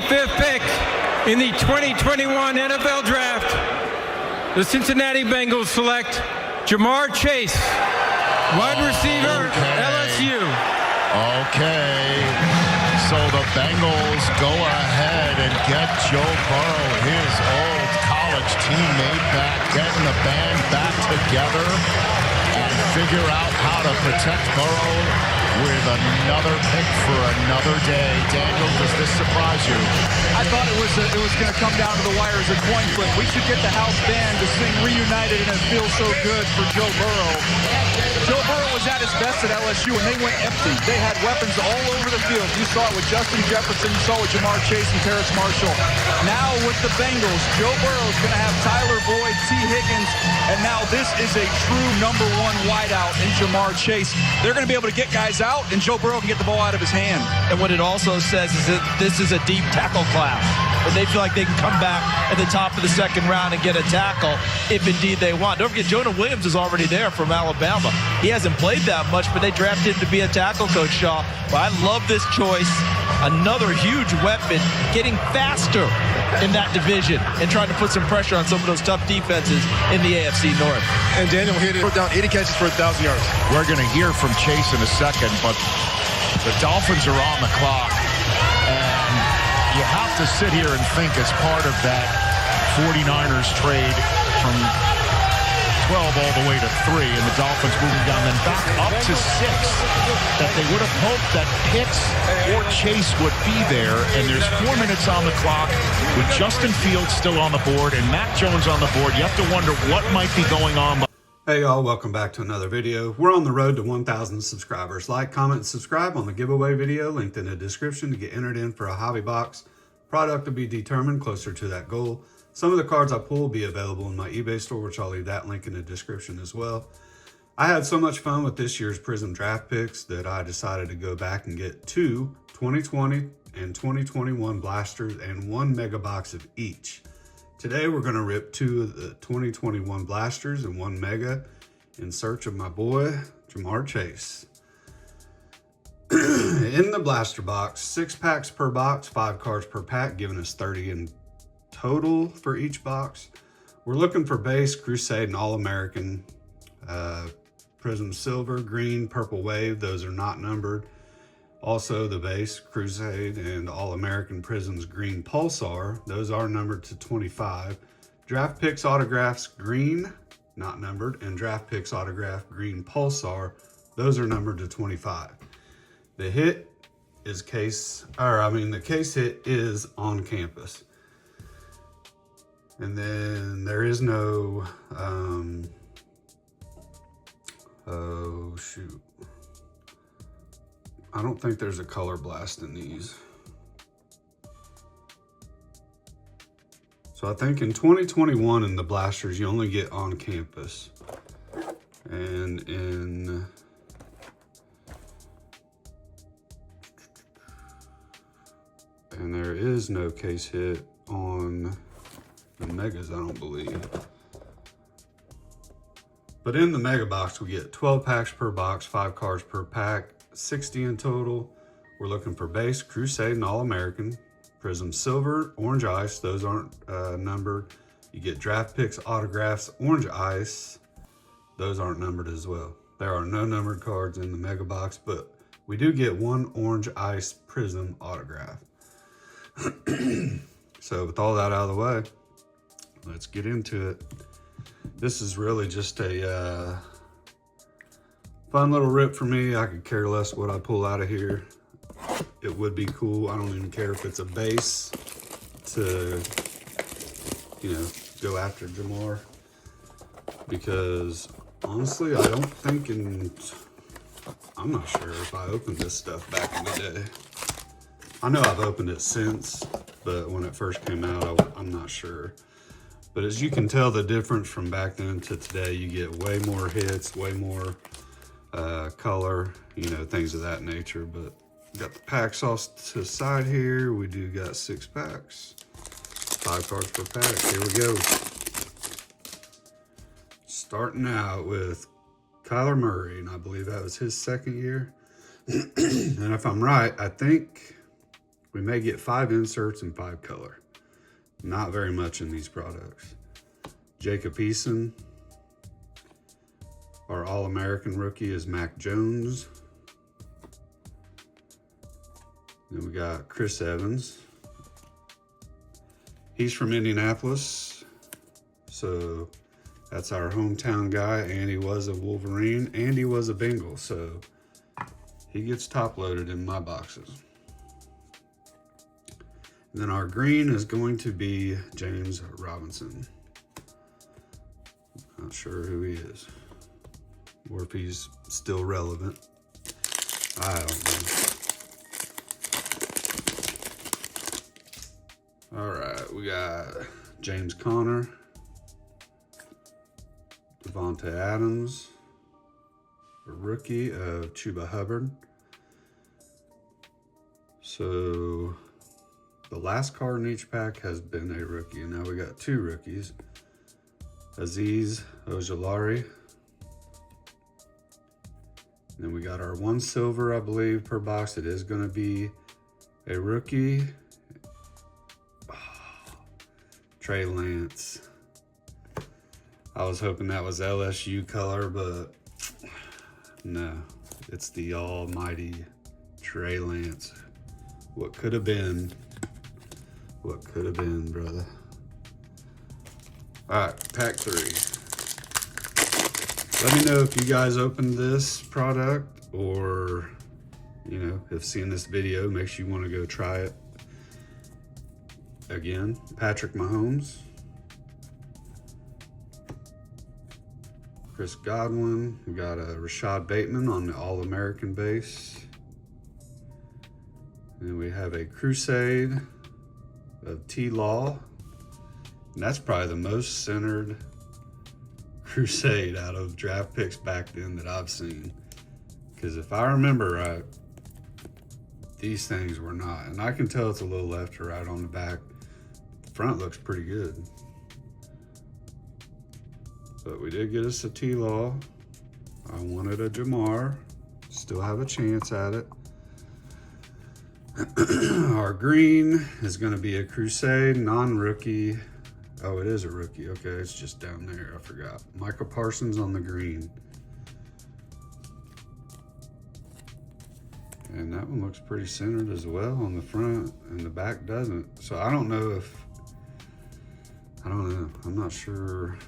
25th pick in the 2021 NFL Draft, the Cincinnati Bengals select Jamar Chase, wide receiver, LSU. Okay, so the Bengals go ahead and get Joe Burrow, his old college teammate, back, getting the band back together and figure out how to protect Burrow with another pick for another day. Daniel, does this surprise you? I thought it was going to come down to the wire as a coin flip. We should get the house band to sing Reunited, and it feels so good for Joe Burrow. Joe Burrow was at his best at LSU, and they went empty. They had weapons all over the field. You saw it with Justin Jefferson. You saw it with Jamar Chase and Terrace Marshall. Now with the Bengals, Joe Burrow is going to have Tyler Boyd, T. Higgins, and now this is a true number one wideout in Jamar Chase. They're going to be able to get guys out, and Joe Burrow can get the ball out of his hand. And what it also says is that this is a deep tackle class, and they feel like they can come back at the top of the second round and get a tackle if indeed they want. Don't forget, Jonah Williams is already there from Alabama. He hasn't played that much, but they drafted him to be a tackle, Coach Shaw. But I love this choice. Another huge weapon, getting faster in that division and trying to put some pressure on some of those tough defenses in the AFC North. And Daniel hit it down 80 catches for 1,000 yards. We're going to hear from Chase in a second, but the Dolphins are on the clock. And you have to sit here and think as part of that 49ers trade from 12 all the way to 3, and the Dolphins moving down, then back up to 6, that they would have hoped that Pitts or Chase would be there, and there's 4 minutes on the clock with Justin Fields still on the board and Mac Jones on the board. You have to wonder what might be going on. Hey y'all, welcome back to another video. We're on the road to 1,000 subscribers. Like, comment, and subscribe on the giveaway video linked in the description to get entered in for a hobby box. Product to be determined closer to that goal. Some of the cards I pull will be available in my eBay store, which I'll leave that link in the description as well. I had so much fun with this year's Prizm draft picks that I decided to go back and get 2 2020 and 2021 blasters and 1 mega box of each. Today we're going to rip 2 of the 2021 blasters and 1 mega in search of my boy Jamar Chase. In the blaster box, 6 packs per box, 5 cards per pack, giving us 30 in total for each box. We're looking for base, Crusade, and All-American. Prizm Silver, Green, Purple Wave, those are not numbered. Also the base, Crusade, and All-American Prizm's Green Pulsar, those are numbered to 25. Draft Picks Autographs Green, not numbered, and Draft Picks Autograph Green Pulsar, those are numbered to 25. The hit is the case hit is on campus. And then there is no, oh shoot. I don't think there's a color blast in these. So I think in 2021 in the blasters, you only get on campus. And there is no case hit on the megas, I don't believe. But in the mega box, we get 12 packs per box, 5 cards per pack, 60 in total. We're looking for base, Crusade, and All-American. Prizm Silver, Orange Ice, those aren't numbered. You get Draft Picks Autographs, Orange Ice, those aren't numbered as well. There are no numbered cards in the mega box, but we do get 1 Orange Ice Prizm autograph. So with all that out of the way, let's get into it. This is really just a fun little rip for me. I could care less what I pull out of here. It would be cool. I don't even care if it's a base to, you know, go after Jamar. Because honestly, I don't think I'm not sure if I opened this stuff back in the day. I know I've opened it since, but when it first came out, I'm not sure. But as you can tell, the difference from back then to today, you get way more hits, way more color, you know, things of that nature. But got the packs off to the side here. We do got 6 packs, 5 cards per pack. Here we go. Starting out with Kyler Murray, and I believe that was his second year. And if I'm right, I think We may get 5 inserts and 5 color. Not very much in these products. Jacob Eason. Our All-American rookie is Mac Jones. Then we got Chris Evans. He's from Indianapolis, so that's our hometown guy, and he was a Wolverine, and he was a Bengal, so he gets top loaded in my boxes. And then our green is going to be James Robinson. Not sure who he is, or if he's still relevant. I don't know. All right, we got James Conner, Devontae Adams, a rookie of Chuba Hubbard. So the last card in each pack has been a rookie, and now we got 2 rookies. Azeez Ojulari. Then we got our 1 silver, I believe, per box. It is going to be a rookie. Trey Lance. I was hoping that was LSU color, but no, it's the almighty Trey Lance. What could have been? What could have been, brother? All right, pack 3. Let me know if you guys opened this product, or, you know, if seeing this video makes you want to go try it again. Patrick Mahomes, Chris Godwin. We got a Rashad Bateman on the All-American base. And we have a Crusade of T-Law. And that's probably the most centered Crusade out of draft picks back then that I've seen. Because if I remember right, these things were not. And I can tell it's a little left or right on the back. The front looks pretty good. But we did get us a T-Law. I wanted a Jamar. Still have a chance at it. Our green is going to be a Crusade, non-rookie. Oh, it is a rookie. Okay, it's just down there. I forgot. Michael Parsons on the green. And that one looks pretty centered as well on the front, and the back doesn't. So I don't know if, I don't know. I'm not sure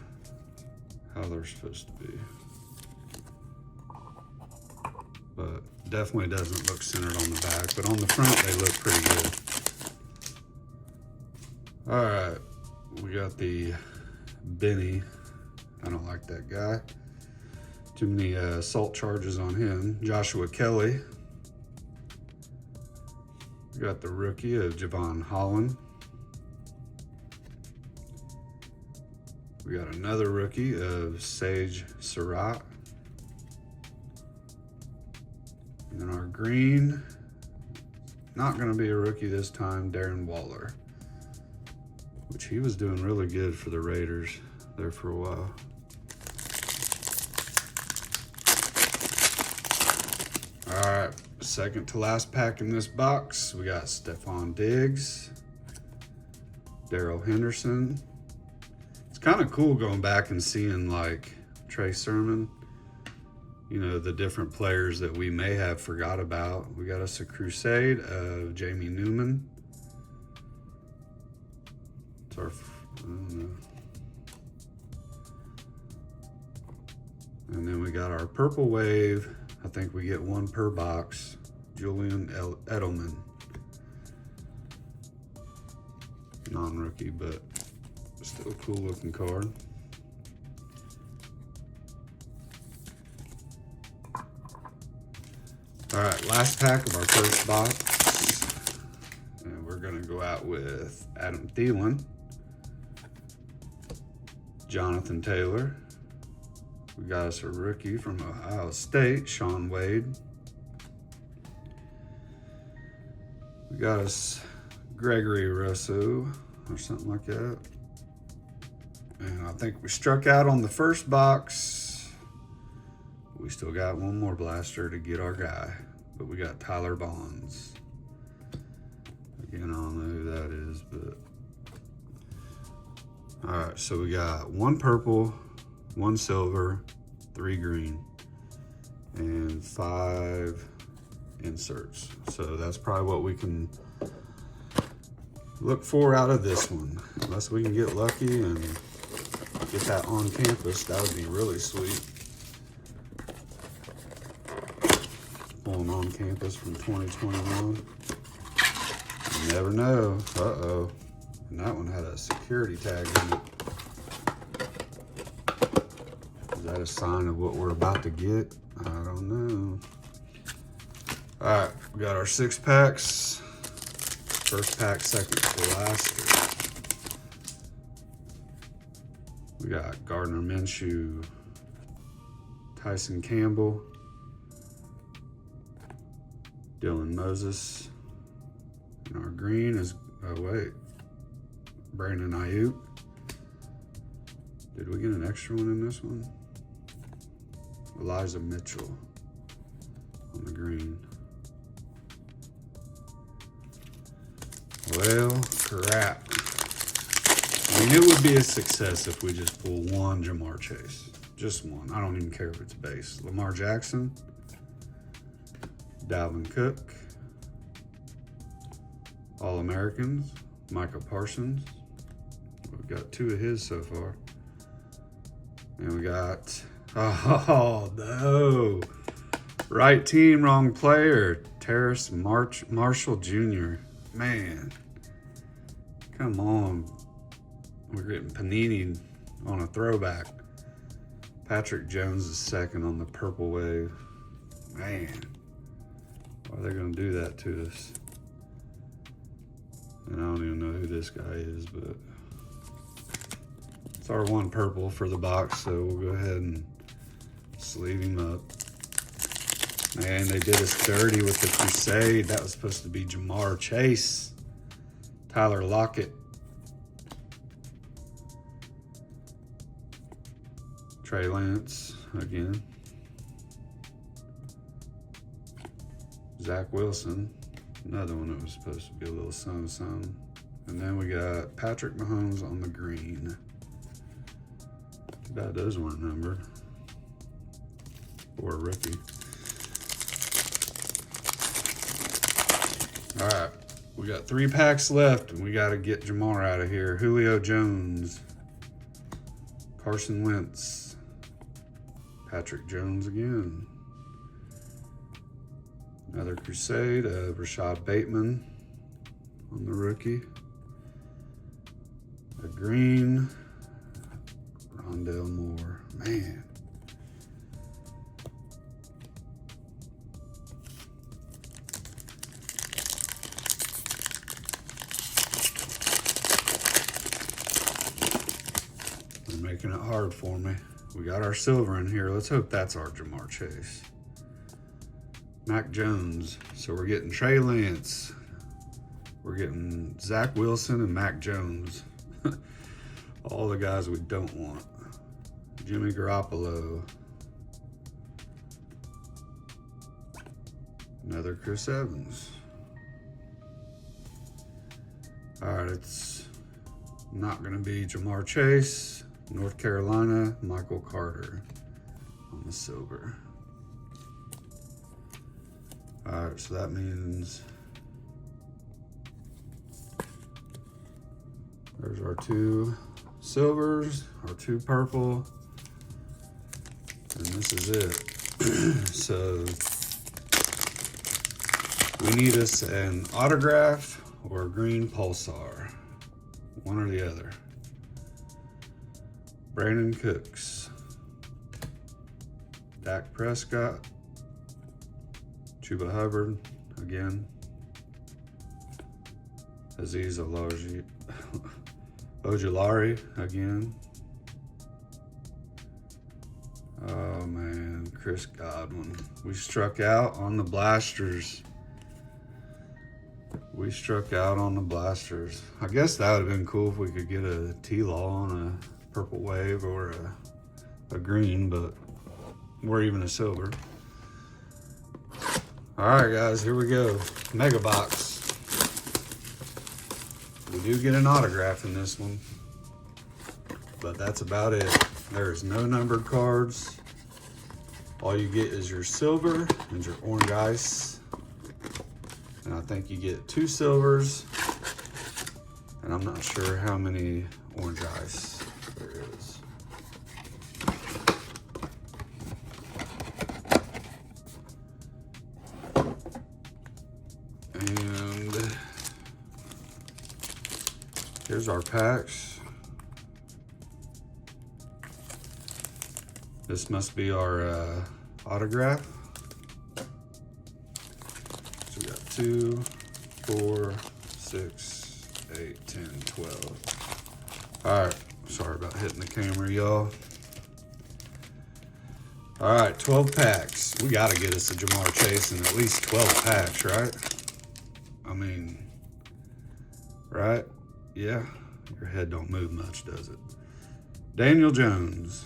how they're supposed to be. But definitely doesn't look centered on the back, but on the front they look pretty good. All right, we got the Benny. I don't like that guy. Too many assault charges on him. Joshua Kelly. We got the rookie of Javon Holland. We got another rookie of Sage Surratt. And then our green, not going to be a rookie this time, Darren Waller, which he was doing really good for the Raiders there for a while. All right, second to last pack in this box, we got Stephon Diggs, Darrell Henderson. It's kind of cool going back and seeing like Trey Sermon, you know, the different players that we may have forgot about. We got us a Crusade of Jamie Newman. It's our, I don't know. And then we got our Purple Wave. I think we get 1 per box. Julian Edelman. Non-rookie, but still a cool looking card. All right, last pack of our first box. And we're gonna go out with Adam Thielen, Jonathan Taylor. We got us a rookie from Ohio State, Sean Wade. We got us Gregory Rousseau or something like that. And I think we struck out on the first box. We still got 1 more blaster to get our guy, but we got Tyler Bonds. Again, I don't know who that is, but all right. So we got 1 purple, 1 silver, 3 green, and 5 inserts. So that's probably what we can look for out of this one, unless we can get lucky and get that on campus. That would be really sweet. Pulling on campus from 2021. You never know. Uh-oh. And that one had a security tag in it. Is that a sign of what we're about to get? I don't know. All right, we got our 6 packs. First pack, second to last. We got Gardner Minshew, Tyson Campbell, Dylan Moses. And our green is, oh wait, Brandon Ayuk. Did we get an extra one in this one? Elijah Mitchell on the green. Well, crap. I mean, it would be a success if we just pull 1 Jamar Chase. Just 1. I don't even care if it's base. Lamar Jackson, Dalvin Cook, All-Americans, Micah Parsons. We've got 2 of his so far. And we got, oh no, right team, wrong player. Terrace Marshall Jr. Man, come on. We're getting Panini on a throwback. Patrick Jones is second on the purple wave. Man, why are they going to do that to us? And I don't even know who this guy is, but it's our 1 purple for the box, so we'll go ahead and sleeve him up. Man, they did us dirty with the Crusade. That was supposed to be Jamar Chase. Tyler Lockett. Trey Lance again. Zach Wilson. Another one that was supposed to be a little something. And then we got Patrick Mahomes on the green. Too bad those weren't numbered. Or a rookie. All right, we got 3 packs left, and we got to get Jamar out of here. Julio Jones, Carson Wentz, Patrick Jones again. Another Crusade of Rashad Bateman on the rookie. A green, Rondell Moore. Man. Making it hard for me. We got our silver in here. Let's hope that's our Jamar Chase. Mac Jones. So we're getting Trey Lance. We're getting Zach Wilson and Mac Jones. All the guys we don't want. Jimmy Garoppolo. Another Chris Evans. All right, it's not going to be Jamar Chase. North Carolina, Michael Carter on the silver. All right, so that means there's our 2 silvers, our 2 purple, and this is it. So we need us an autograph or a green pulsar, one or the other. Brandon Cooks, Dak Prescott, Chuba Hubbard again, Aziz Ojulari again. Oh man, Chris Godwin. We struck out on the blasters. We struck out on the blasters. I guess that would have been cool if we could get a T-Law on a purple wave or a green, but or even a silver. All right, guys, here we go. Mega box. We do get an autograph in this one, but that's about it. There's no numbered cards. All you get is your silver and your orange ice. And I think you get 2 silvers, and I'm not sure how many orange ice there is. And here's our packs. This must be our autograph. So we got 2, 4, 6, 8, 10, 12. All right, sorry about hitting the camera, y'all. All right, 12 packs. We gotta get us a Jamar Chase in at least 12 packs, right? I mean, right? Yeah, your head don't move much, does it? Daniel Jones.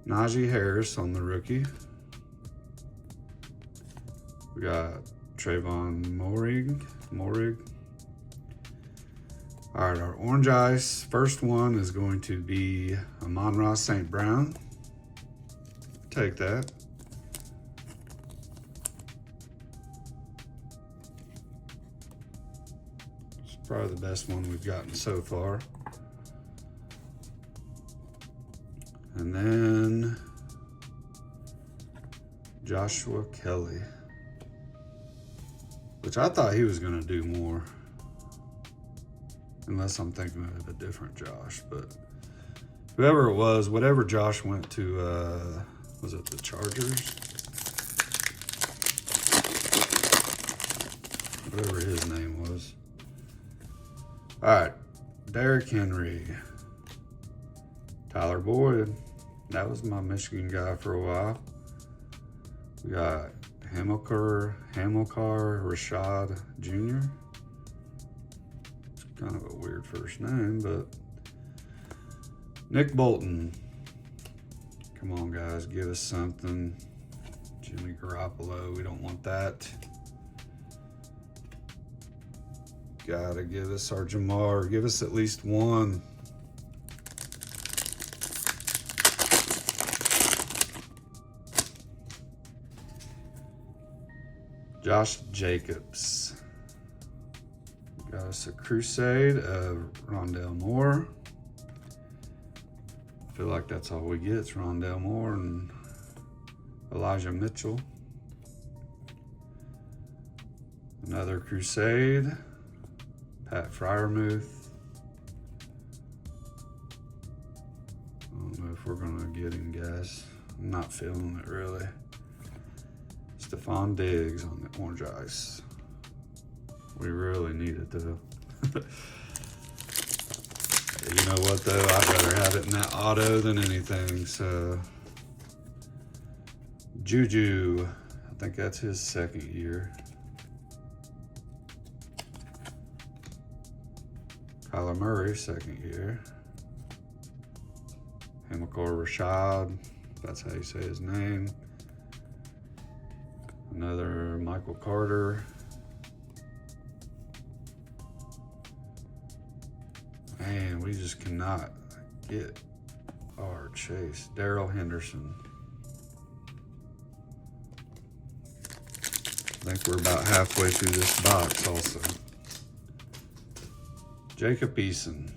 Najee Harris on the rookie. We got Trayvon Morig. All right, our orange ice. First one is going to be Amon-Ra St. Brown. Take that. It's probably the best one we've gotten so far. And then Joshua Kelly, which I thought he was going to do more, unless I'm thinking of a different Josh. But whoever it was, whatever Josh went to, was it the Chargers? Whatever his name was. All right, Derrick Henry, Tyler Boyd. That was my Michigan guy for a while. We got Hamilcar Rashad Jr. It's kind of a weird first name, but Nick Bolton. Come on, guys, give us something. Jimmy Garoppolo, we don't want that. Gotta give us our Jamar. Give us at least one. Josh Jacobs. Got us a Crusade of Rondale Moore. I feel like that's all we get. It's Rondale Moore and Elijah Mitchell. Another Crusade. Pat Freiermuth. I don't know if we're gonna get him, guys. I'm not feeling it really. Stephon Diggs on the orange ice. We really need it though. You know what though? I'd rather have it in that auto than anything. So Juju, I think that's his second year. Kyler Murray, second year. Hamilcar Rashad, that's how you say his name. Another Michael Carter. Man, we just cannot get our Chase. Darrell Henderson. I think we're about halfway through this box also. Jacob Eason.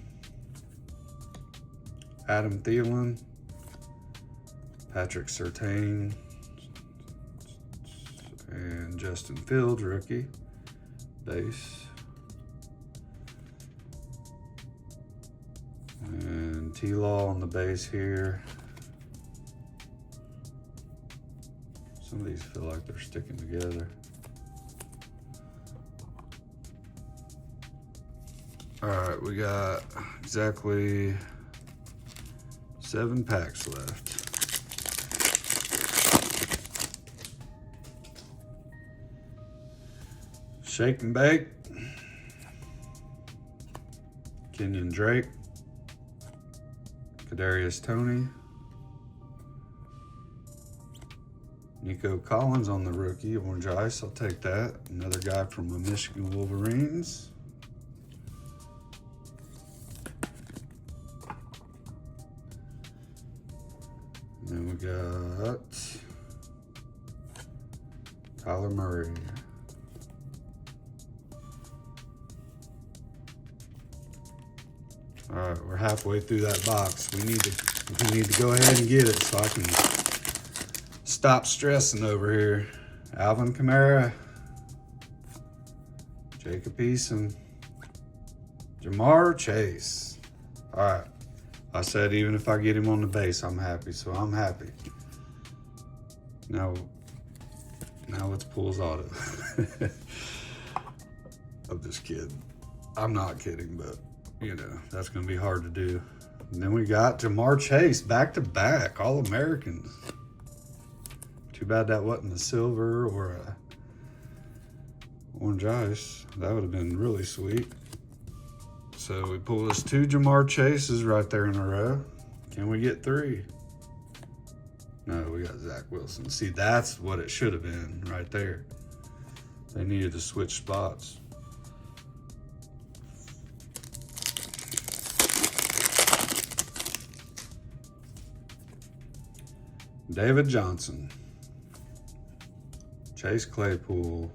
Adam Thielen. Patrick Surtain. And Justin Fields, rookie, base. And T-Law on the base here. Some of these feel like they're sticking together. All right, we got exactly 7 packs left. Shake and Bake, Kenyon Drake, Kadarius Toney, Nico Collins on the rookie, orange ice. I'll take that. Another guy from the Michigan Wolverines. And then we got Tyler Murray. All right, we're halfway through that box. We need to go ahead and get it so I can stop stressing over here. Alvin Kamara, Jacob Eason, Jamar Chase. All right, I said even if I get him on the base, I'm happy. So I'm happy. Now let's pull his auto. I'm just kidding. I'm not kidding, but you know, that's going to be hard to do. And then we got Jamar Chase, back-to-back, All-Americans. Too bad that wasn't a silver or a orange ice. That would have been really sweet. So we pull us 2 Jamar Chases right there in a row. Can we get 3? No, we got Zach Wilson. See, that's what it should have been right there. They needed to switch spots. David Johnson, Chase Claypool.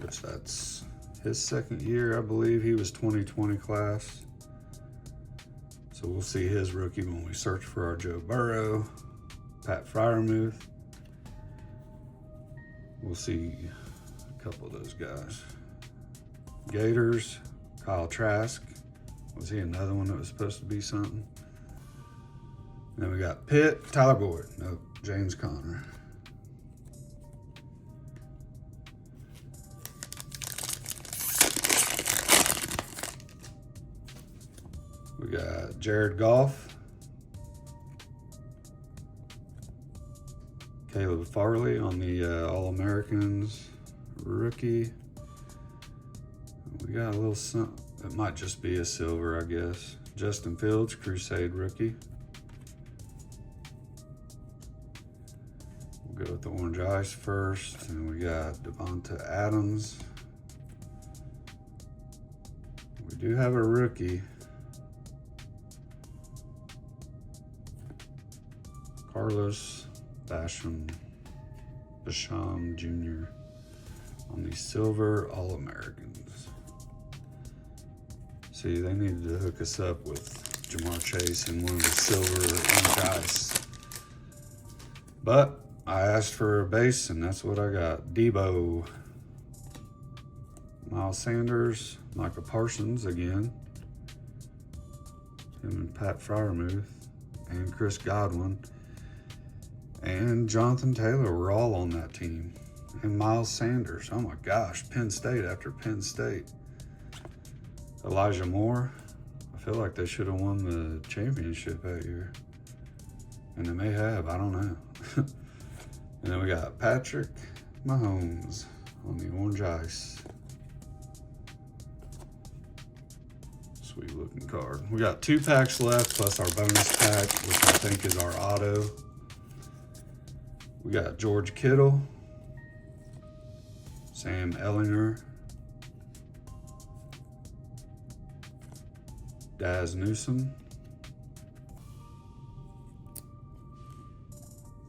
Guess that's his second year, I believe. He was 2020 class. So we'll see his rookie when we search for our Joe Burrow. Pat Freiermuth. We'll see a couple of those guys. Gators, Kyle Trask. Was he another one that was supposed to be something? Then we got Pitt, Tyler Boyd. Nope, James Conner. We got Jared Goff. Caleb Farley on the All-Americans rookie. We got a little something. It might just be a silver, I guess. Justin Fields, Crusade rookie. Go with the orange ice first, and we got Devonta Adams. We do have a rookie. Carlos Basham Jr. on the silver All-Americans. See, they needed to hook us up with Jamar Chase and one of the silver orange ice. But I asked for a base, and that's what I got. Debo, Miles Sanders, Micah Parsons again, him and Pat Freiermuth, and Chris Godwin, and Jonathan Taylor were all on that team, and Miles Sanders. Oh my gosh, Penn State after Penn State. Elijah Moore. I feel like they should have won the championship that year, and they may have. I don't know. And then we got Patrick Mahomes on the orange ice. Sweet looking card. We got 2 packs left plus our bonus pack, which I think is our auto. We got George Kittle, Sam Ellinger, Daz Newsome,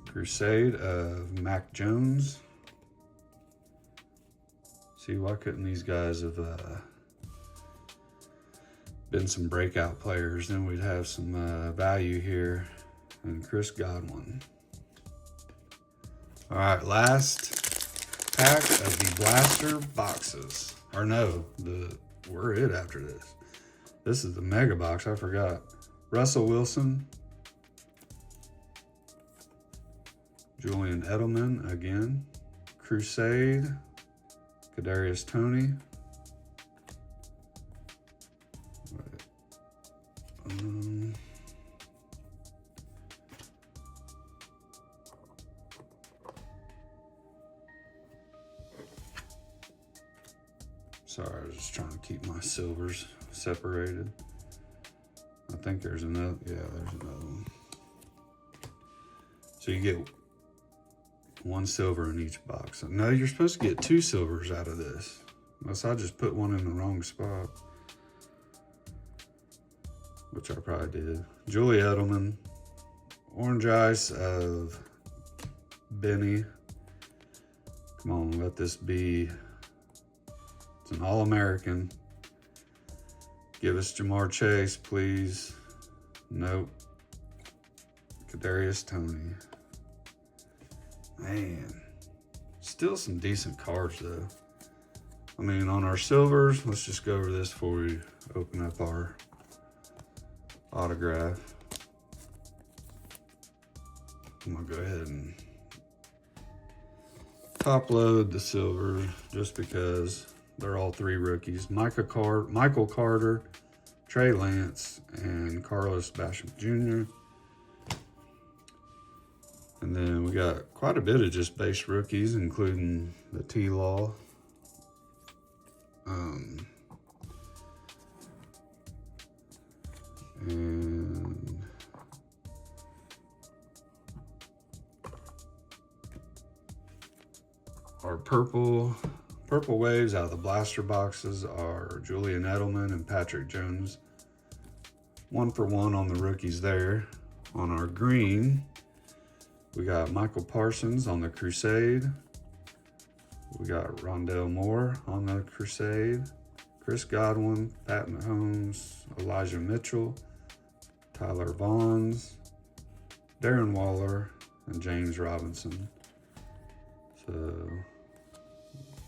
Crusade of Mac Jones. See, why couldn't these guys have been some breakout players? Then we'd have some value here. And Chris Godwin. All right, last pack of the blaster boxes. Or no, we're it after this. This is the mega box, I forgot. Russell Wilson. Julian Edelman again. Crusade. Kadarius Toney. Sorry, I was just trying to keep my silvers separated. I think there's another, yeah, there's another one. So you get 1 silver in each box. No, you're supposed to get 2 silvers out of this. Unless I just put one in the wrong spot. Which I probably did. Julie Edelman. Orange Ice of Benny. Come on, let this be. It's an All-American. Give us Jamar Chase, please. Nope. Kadarius Toney. Man. Still some decent cards, though. I mean, on our silvers, let's just go over this before we open up our autograph. I'm gonna go ahead and top load the silver just because they're all 3 rookies. Michael Carter, Trey Lance, and Carlos Basham Jr. And then we got quite a bit of just base rookies, including the T-Law. And our purple waves out of the blaster boxes are Julian Edelman and Patrick Jones. 1 for 1 on the rookies there. On our green, we got Michael Parsons on the Crusade. We got Rondell Moore on the Crusade. Chris Godwin, Pat Mahomes, Elijah Mitchell, Tyler Vaughns, Darren Waller, and James Robinson. So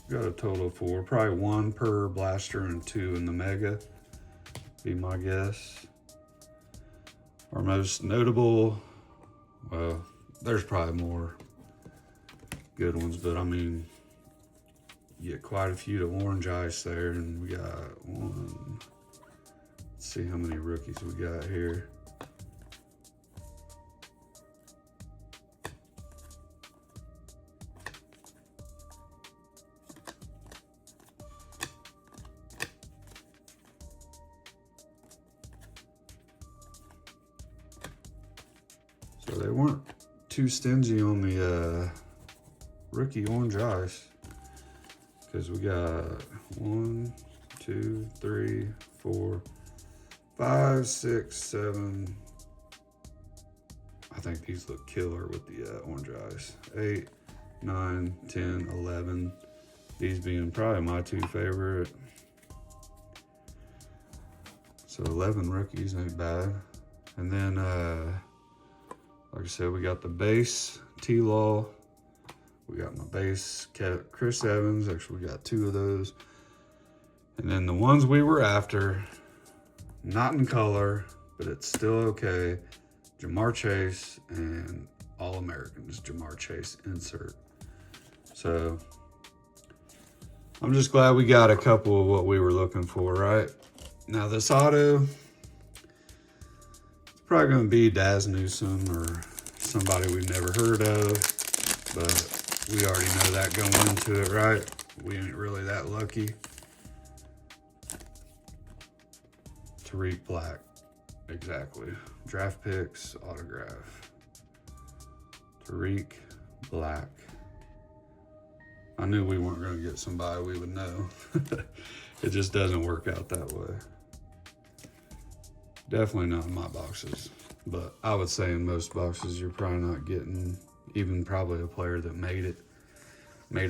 got a total of 4, probably 1 per blaster and 2 in the mega, be my guess. Our most notable, well, there's probably more good ones, but I mean, you get quite a few to Orange Ice there, and we got 1. Let's see how many rookies we got here. So they weren't too stingy on the rookie Orange Ice, because we got 1, 2, 3, 4, 5, 6, 7. I think these look killer with the Orange Ice. 8, 9, 10, 11. These being probably my 2 favorite. So 11 rookies ain't bad. And then, like I said, we got the base T-Law. We got my base Chris Evans. Actually, we got 2 of those. And then the ones we were after, not in color, but it's still okay. Jamar Chase and All-Americans Jamar Chase insert. So I'm just glad we got a couple of what we were looking for, right? Now this auto, it's probably gonna be Daz Newsome or somebody we've never heard of, but we already know that going into it, right? We ain't really that lucky. Tariq Black, exactly. Draft picks, autograph. Tariq Black. I knew we weren't gonna get somebody we would know. It just doesn't work out that way. Definitely not in my boxes, but I would say in most boxes you're probably not getting even probably a player that made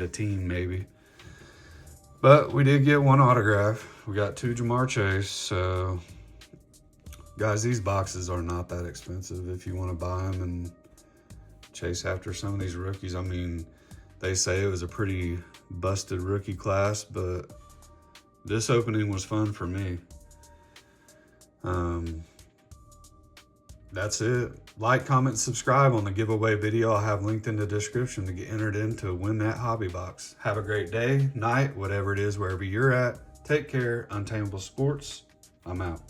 a team maybe. But we did get 1 autograph. We got 2 Jamar Chase. So guys, these boxes are not that expensive if you want to buy them and chase after some of these rookies. I mean, they say it was a pretty busted rookie class, but this opening was fun for me. That's it. Like, comment, subscribe on the giveaway video I'll have linked in the description to get entered in to win that hobby box. Have a great day, night, whatever it is, wherever you're at. Take care. Untamable Sports. I'm out.